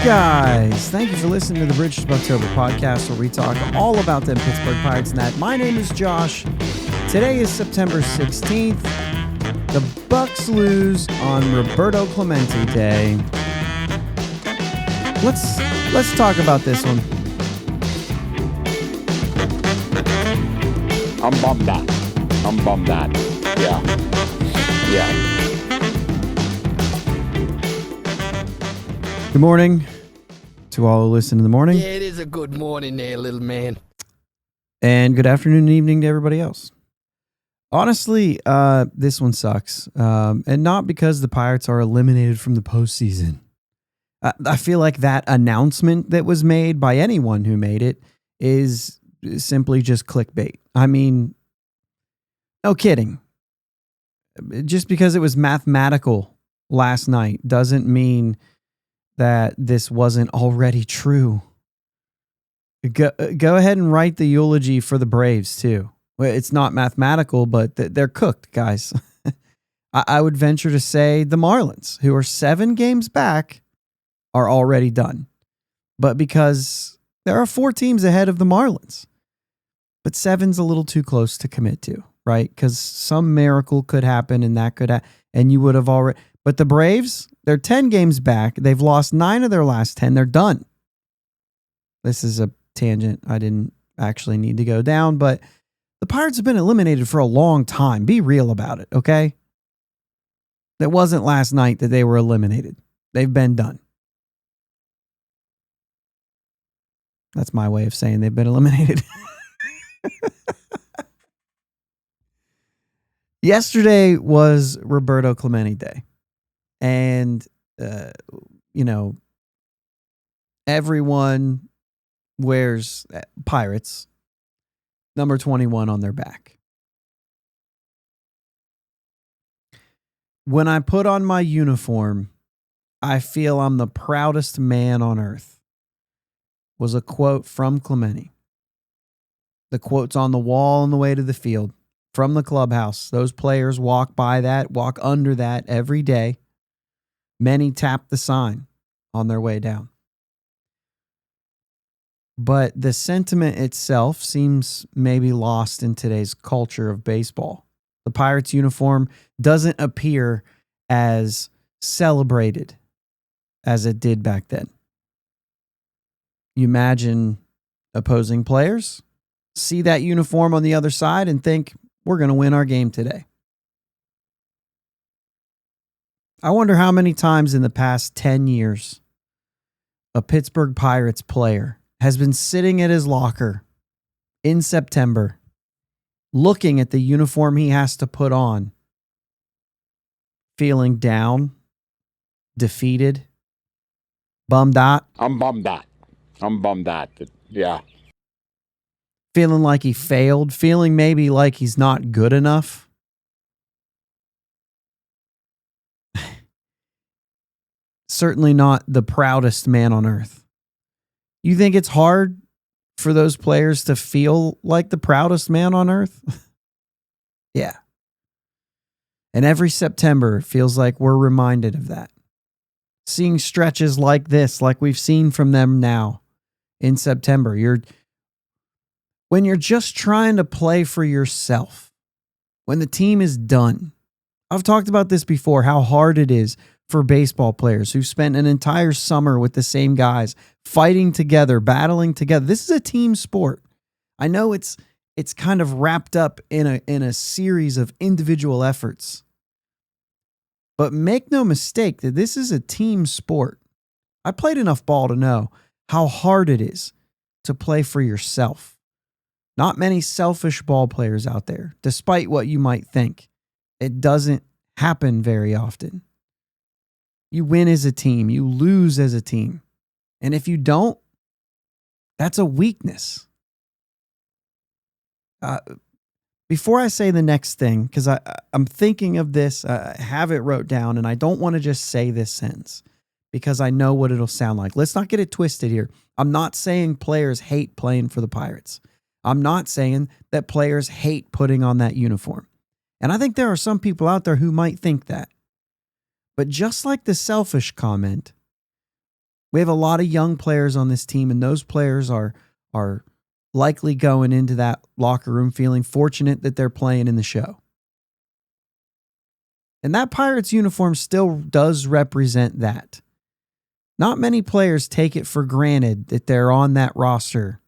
guys? Thank you for listening to the Buctober podcast, where we talk all about them Pittsburgh Pirates and that. My name is Josh. Today is September 16th. The Bucs lose on Roberto Clemente Day. Let's talk about this one. I'm bummed out. Yeah. Good morning to all who listen in the morning. Yeah, it is a good morning there, little man. And good afternoon and evening to everybody else. Honestly, this one sucks. And not because the Pirates are eliminated from the postseason. I feel like that announcement that was made by anyone who made it is simply just clickbait. I mean, no kidding. Just because it was mathematical last night doesn't mean that this wasn't already true. Go ahead and write the eulogy for the Braves too. It's not mathematical, but they're cooked, guys. I would venture to say the Marlins, who are 7 games back, are already done. But because there are 4 teams ahead of the Marlins. But 7's a little too close to commit to, right? Because some miracle could happen and that could and you would have already. But the Braves, they're 10 games back. They've lost 9 of their last 10. They're done. This is a tangent I didn't actually need to go down, but the Pirates have been eliminated for a long time. Be real about it, okay? It wasn't last night that they were eliminated. They've been done. That's my way of saying they've been eliminated. Yesterday was Roberto Clemente Day. And, everyone wears Pirates number 21 on their back. When I put on my uniform, I feel I'm the proudest man on earth, was a quote from Clemente. The quote's on the wall on the way to the field from the clubhouse. Those players walk by that, walk under that every day. Many tap the sign on their way down. But the sentiment itself seems maybe lost in today's culture of baseball. The Pirates uniform doesn't appear as celebrated as it did back then. You imagine opposing players see that uniform on the other side and think, we're going to win our game today. I wonder how many times in the past 10 years a Pittsburgh Pirates player has been sitting at his locker in September looking at the uniform he has to put on, feeling down, defeated, bummed out. I'm bummed out. Yeah. Feeling like he failed, feeling maybe like he's not good enough. Certainly not the proudest man on earth. You think it's hard for those players to feel like the proudest man on earth? Yeah. And every September, it feels like we're reminded of that. Seeing stretches like this, like we've seen from them now in September, when you're just trying to play for yourself, when the team is done. I've talked about this before, how hard it is for baseball players who spent an entire summer with the same guys, fighting together, battling together. This is a team sport. I know it's kind of wrapped up in a series of individual efforts. But make no mistake that this is a team sport. I played enough ball to know how hard it is to play for yourself. Not many selfish ball players out there, despite what you might think. It doesn't happen very often. You win as a team. You lose as a team. And if you don't, that's a weakness. Before I say the next thing, because I'm thinking of this, I have it wrote down, and I don't want to just say this sentence because I know what it'll sound like. Let's not get it twisted here. I'm not saying players hate playing for the Pirates. I'm not saying that players hate putting on that uniform. And I think there are some people out there who might think that. But just like the selfish comment, We have a lot of young players on this team, and those players are likely going into that locker room feeling fortunate that they're playing in the show. And that Pirates uniform still does represent that. Not many players take it for granted that they're on that roster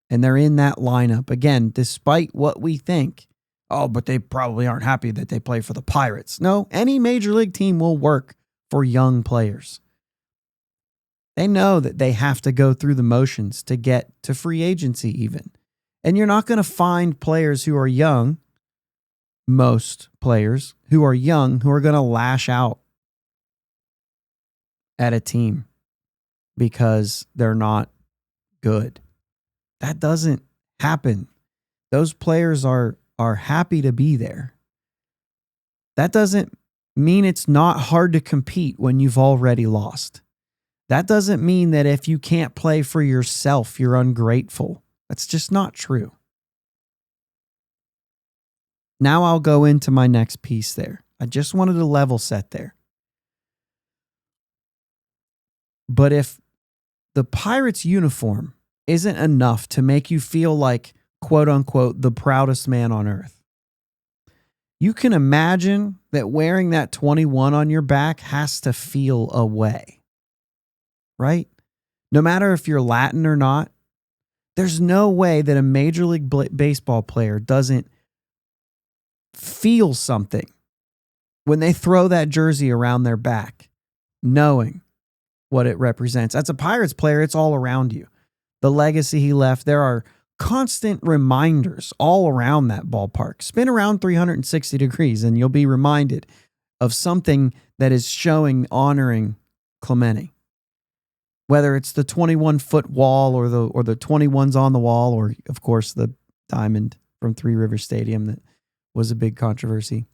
and they're in that lineup. Again, despite what we think, oh, but they probably aren't happy that they play for the Pirates. No, any major league team will work for young players. They know that they have to go through the motions to get to free agency even. And you're not going to find players who are young, most players who are young, who are going to lash out at a team because they're not good. That doesn't happen. Those players are happy to be there. That doesn't mean it's not hard to compete when you've already lost. That doesn't mean that if you can't play for yourself, you're ungrateful. That's just not true. Now I'll go into my next piece there. I just wanted to level set there. But if the Pirates uniform isn't enough to make you feel like, quote unquote, the proudest man on earth, you can imagine that wearing that 21 on your back has to feel a way. Right? No matter if you're Latin or not, there's no way that a Major League Baseball player doesn't feel something when they throw that jersey around their back, knowing what it represents. As a Pirates player, it's all around you. The legacy he left, there are constant reminders all around that ballpark. Spin around 360 degrees and you'll be reminded of something that is showing, honoring Clemente. Whether it's the 21-foot wall or the 21s on the wall, or of course the diamond from Three Rivers Stadium that was a big controversy.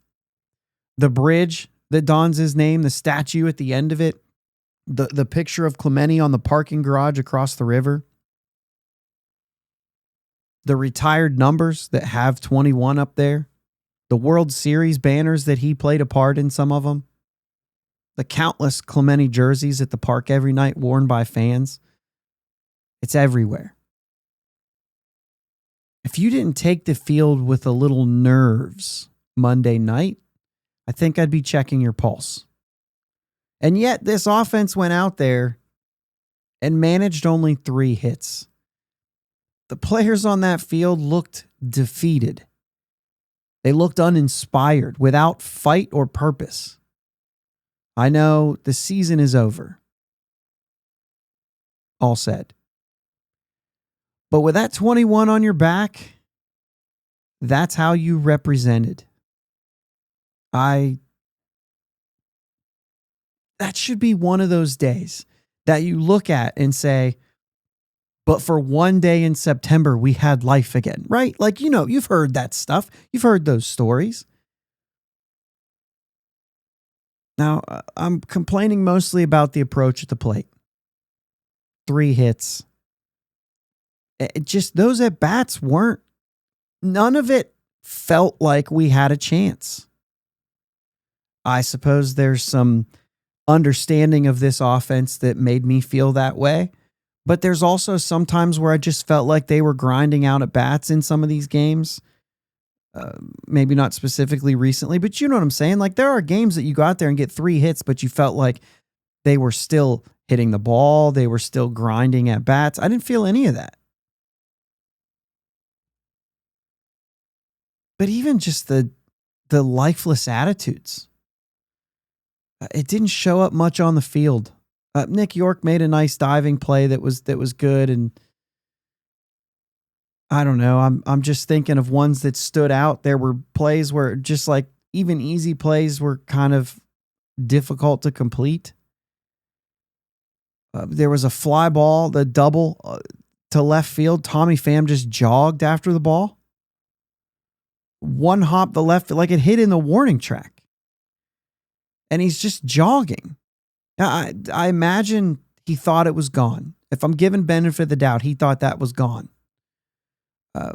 The bridge that dons his name, the statue at the end of it, the picture of Clemente on the parking garage across the river, the retired numbers that have 21 up there, the World Series banners that he played a part in, some of them, the countless Clemente jerseys at the park every night worn by fans. It's everywhere. If you didn't take the field with a little nerves Monday night, I think I'd be checking your pulse. And yet this offense went out there and managed only 3 hits. The players on that field looked defeated. They looked uninspired, without fight or purpose. I know the season is over. All said. But with that 21 on your back, that's how you represented. That should be one of those days that you look at and say, but for one day in September, we had life again, right? Like, you've heard that stuff. You've heard those stories. Now, I'm complaining mostly about the approach at the plate. 3 hits. Those at-bats none of it felt like we had a chance. I suppose there's some understanding of this offense that made me feel that way. But there's also some times where I just felt like they were grinding out at-bats in some of these games. Maybe not specifically recently, but you know what I'm saying? Like, there are games that you go out there and get 3 hits, but you felt like they were still hitting the ball. They were still grinding at bats. I didn't feel any of that. But even just the lifeless attitudes, it didn't show up much on the field. Nick York made a nice diving play that was good, and I don't know. I'm just thinking of ones that stood out. There were plays where just like even easy plays were kind of difficult to complete. There was a fly ball, the double to left field. Tommy Pham just jogged after the ball. One hop the left, like it hit in the warning track. And he's just jogging. Now, I imagine he thought it was gone. If I'm giving benefit of the doubt, he thought that was gone.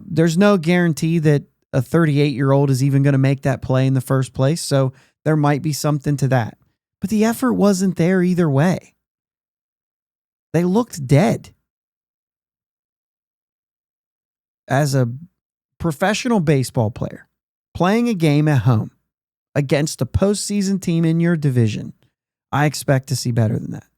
There's no guarantee that a 38-year-old is even going to make that play in the first place, so there might be something to that. But the effort wasn't there either way. They looked dead. As a professional baseball player, playing a game at home against a postseason team in your division, I expect to see better than that.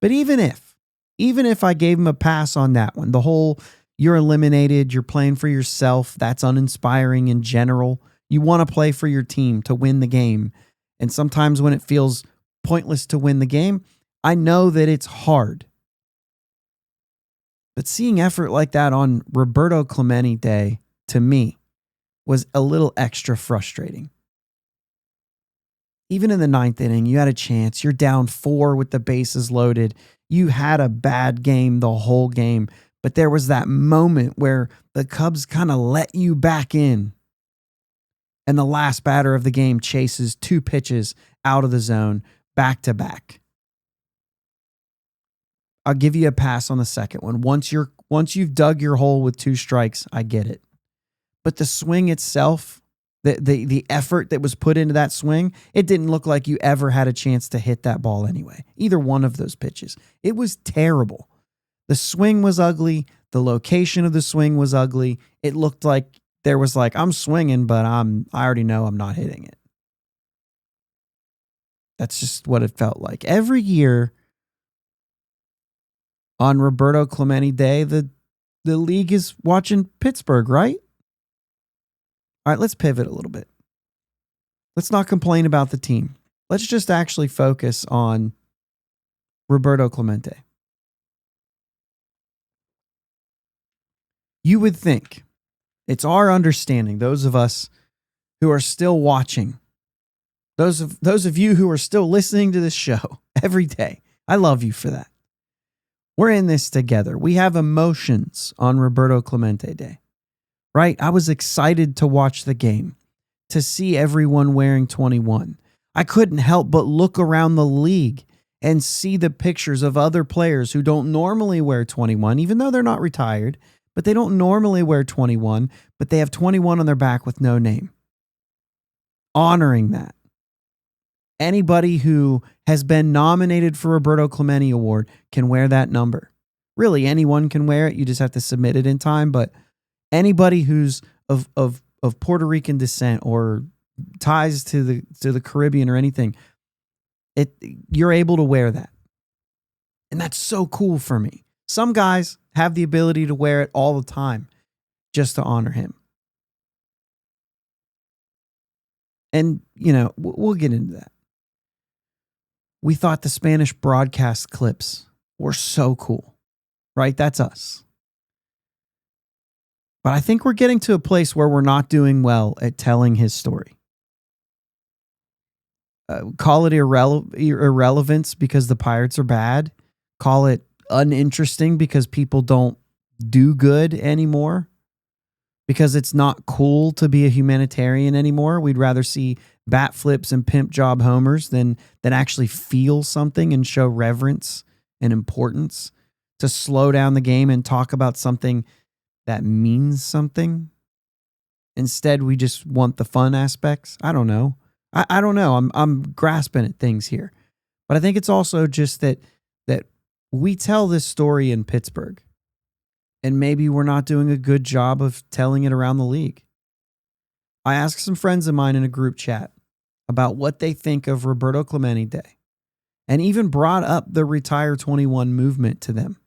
But even if I gave him a pass on that one, the whole you're eliminated, you're playing for yourself, that's uninspiring in general. You want to play for your team to win the game. And sometimes when it feels pointless to win the game, I know that it's hard. But seeing effort like that on Roberto Clemente Day, to me, was a little extra frustrating. Even in the ninth inning, you had a chance. You're down 4 with the bases loaded. You had a bad game the whole game. But there was that moment where the Cubs kind of let you back in. And the last batter of the game chases 2 pitches out of the zone back to back. I'll give you a pass on the second one. Once you've dug your hole with 2 strikes, I get it. But the swing itself, the effort that was put into that swing, it didn't look like you ever had a chance to hit that ball anyway. Either one of those pitches. It was terrible. The swing was ugly. The location of the swing was ugly. It looked like there was like, I'm swinging, but I already know I'm not hitting it. That's just what it felt like. Every year on Roberto Clemente Day, the league is watching Pittsburgh, right? All right, let's pivot a little bit. Let's not complain about the team. Let's just actually focus on Roberto Clemente. You would think, it's our understanding, those of us who are still watching, those of you who are still listening to this show every day, I love you for that. We're in this together. We have emotions on Roberto Clemente Day, right? I was excited to watch the game, to see everyone wearing 21. I couldn't help but look around the league and see the pictures of other players who don't normally wear 21, even though they're not retired, but they don't normally wear 21, but they have 21 on their back with no name. Honoring that. Anybody who has been nominated for Roberto Clemente Award can wear that number. Really, anyone can wear it. You just have to submit it in time. But anybody who's of Puerto Rican descent or ties to the Caribbean or anything, you're able to wear that. And that's so cool for me. Some guys have the ability to wear it all the time just to honor him. And, we'll get into that. We thought the Spanish broadcast clips were so cool, right? That's us. But I think we're getting to a place where we're not doing well at telling his story. Call it irrelevance because the Pirates are bad. Call it uninteresting because people don't do good anymore. Because it's not cool to be a humanitarian anymore. We'd rather see bat flips and pimp job homers than actually feel something and show reverence and importance, to slow down the game and talk about something that means something. Instead, we just want the fun aspects. I don't know. I don't know. I'm grasping at things here. But I think it's also just that we tell this story in Pittsburgh. And maybe we're not doing a good job of telling it around the league. I asked some friends of mine in a group chat about what they think of Roberto Clemente Day, and even brought up the Retire 21 movement to them.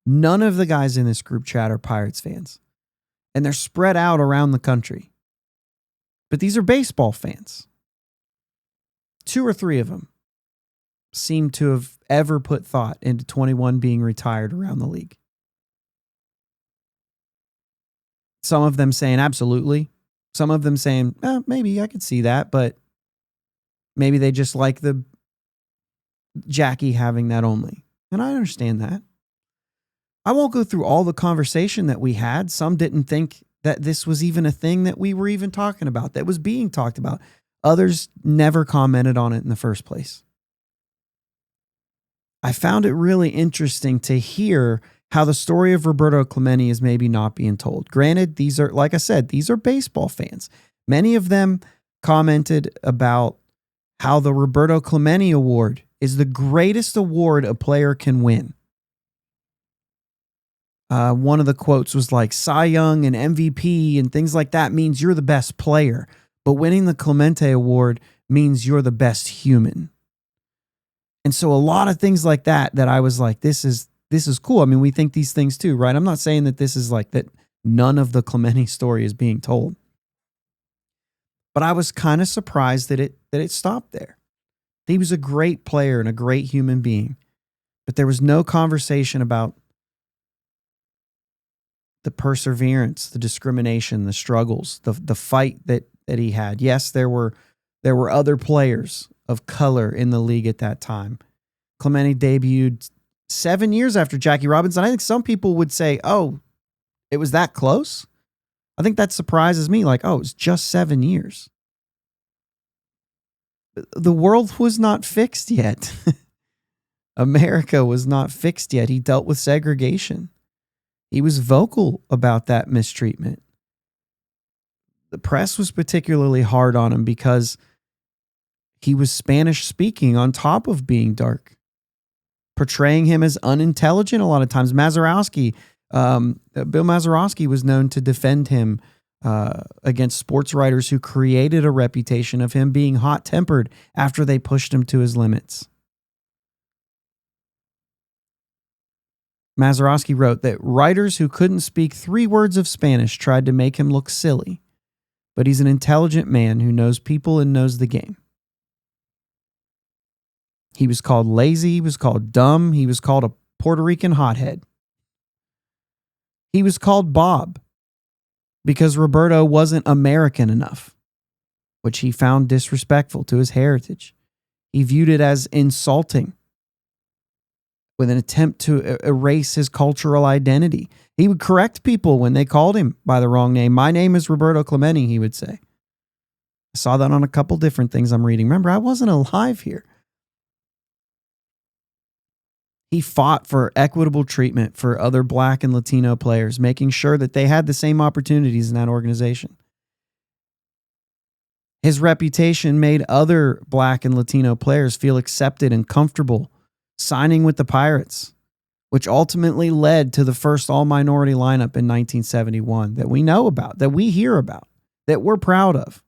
None of the guys in this group chat are Pirates fans, and they're spread out around the country. But these are baseball fans. 2 or 3 of them seem to have ever put thought into 21 being retired around the league. Some of them saying absolutely. Some of them saying, maybe I could see that, but maybe they just like the Jackie having that only. And I understand that. I won't go through all the conversation that we had. Some didn't think that this was even a thing that we were even talking about, that was being talked about. Others never commented on it in the first place. I found it really interesting to hear how the story of Roberto Clemente is maybe not being told. Granted, these are, like I said, these are baseball fans. Many of them commented about how the Roberto Clemente Award is the greatest award a player can win. One of the quotes was like, Cy Young and MVP and things like that means you're the best player. But winning the Clemente Award means you're the best human. And so a lot of things like that I was like, this is cool. I mean, we think these things too, right? I'm not saying that this is like that none of the Clemente story is being told. But I was kind of surprised that it stopped there. He was a great player and a great human being. But there was no conversation about the perseverance, the discrimination, the struggles, the fight that he had. Yes, there were other players of color in the league at that time. Clemente debuted 7 years after Jackie Robinson. I think some people would say, oh, it was that close. I think that surprises me. Like, oh, it was just 7 years. The world was not fixed yet. America was not fixed yet. He dealt with segregation. He was vocal about that mistreatment. The press was particularly hard on him because he was Spanish speaking on top of being dark, portraying him as unintelligent a lot of times. Bill Mazeroski was known to defend him against sports writers who created a reputation of him being hot-tempered after they pushed him to his limits. Mazeroski wrote that writers who couldn't speak 3 words of Spanish tried to make him look silly, but he's an intelligent man who knows people and knows the game. He was called lazy, he was called dumb, he was called a Puerto Rican hothead. He was called Bob because Roberto wasn't American enough, which he found disrespectful to his heritage. He viewed it as insulting, with an attempt to erase his cultural identity. He would correct people when they called him by the wrong name. My name is Roberto Clemente, he would say. I saw that on a couple different things I'm reading. Remember, I wasn't alive here. He fought for equitable treatment for other Black and Latino players, making sure that they had the same opportunities in that organization. His reputation made other Black and Latino players feel accepted and comfortable signing with the Pirates, which ultimately led to the first all-minority lineup in 1971 that we know about, that we hear about, that we're proud of.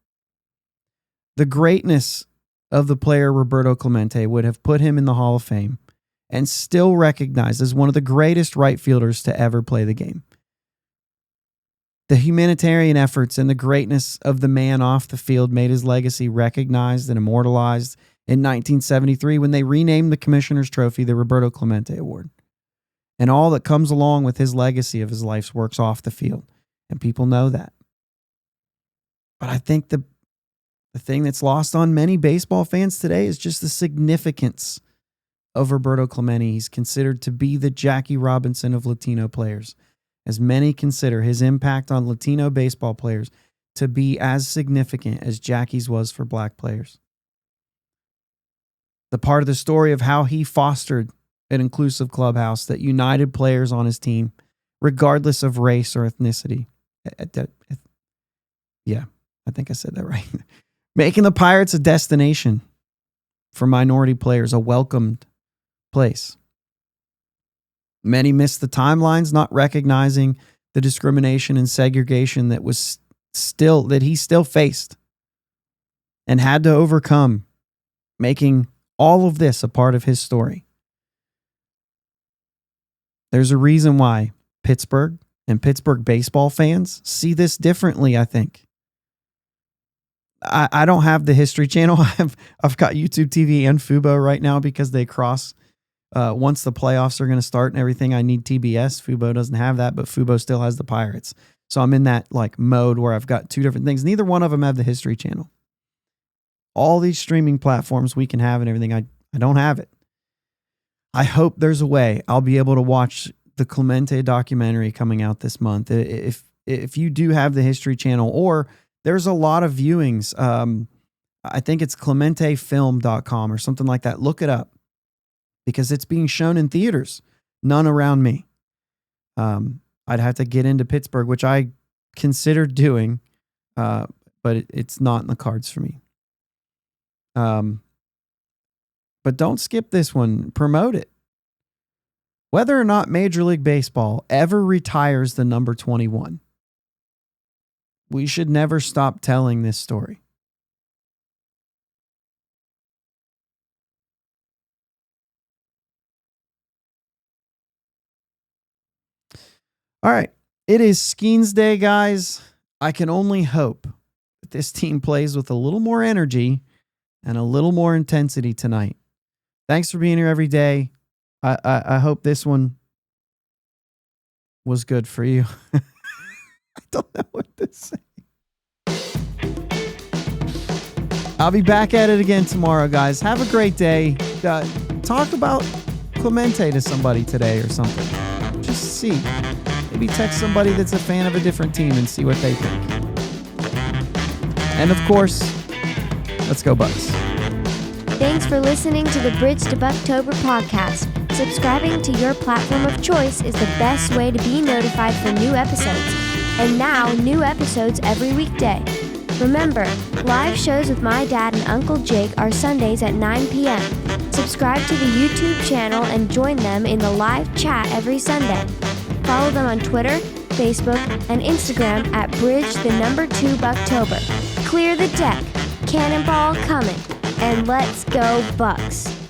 The greatness of the player Roberto Clemente would have put him in the Hall of Fame and still recognized as one of the greatest right fielders to ever play the game. The humanitarian efforts and the greatness of the man off the field made his legacy recognized and immortalized in 1973 when they renamed the Commissioner's Trophy the Roberto Clemente Award. And all that comes along with his legacy of his life's works off the field. And people know that. But I think the thing that's lost on many baseball fans today is just the significance of Roberto Clemente. He's considered to be the Jackie Robinson of Latino players, as many consider his impact on Latino baseball players to be as significant as Jackie's was for Black players. The part of the story of how he fostered an inclusive clubhouse that united players on his team, regardless of race or ethnicity. Yeah, I think I said that right. Making the Pirates a destination for minority players, a welcomed place. Many missed the timelines, not recognizing the discrimination and segregation that he still faced and had to overcome, making all of this a part of his story. There's a reason why Pittsburgh and Pittsburgh baseball fans see this differently, I think. I don't have the History Channel. I've got YouTube TV and Fubo right now because they cross. Once the playoffs are going to start and everything, I need TBS. Fubo doesn't have that, but Fubo still has the Pirates. So I'm in that like mode where I've got 2 different things. Neither one of them have the History Channel. All these streaming platforms we can have and everything, I don't have it. I hope there's a way I'll be able to watch the Clemente documentary coming out this month. If you do have the History Channel, or there's a lot of viewings. I think it's clementefilm.com or something like that. Look it up because it's being shown in theaters. None around me. I'd have to get into Pittsburgh, which I considered doing, but it's not in the cards for me. but don't skip this one. Promote it. Whether or not Major League Baseball ever retires the number 21, we should never stop telling this story. All right. It is Skeens Day, guys. I can only hope that this team plays with a little more energy and a little more intensity tonight. Thanks for being here every day. I hope this one was good for you. I don't know what to say. I'll be back at it again tomorrow, guys. Have a great day. Talk about Clemente to somebody today or something. Just see. Maybe text somebody that's a fan of a different team and see what they think. And of course, let's go Bucs. Thanks for listening to the Bridge to Buctober podcast. Subscribing to your platform of choice is the best way to be notified for new episodes. And now, new episodes every weekday. Remember, live shows with my dad and Uncle Jake are Sundays at 9 p.m. Subscribe to the YouTube channel and join them in the live chat every Sunday. Follow them on Twitter, Facebook, and Instagram at Bridge2 Buctober. Clear the deck, cannonball coming, and let's go Bucs.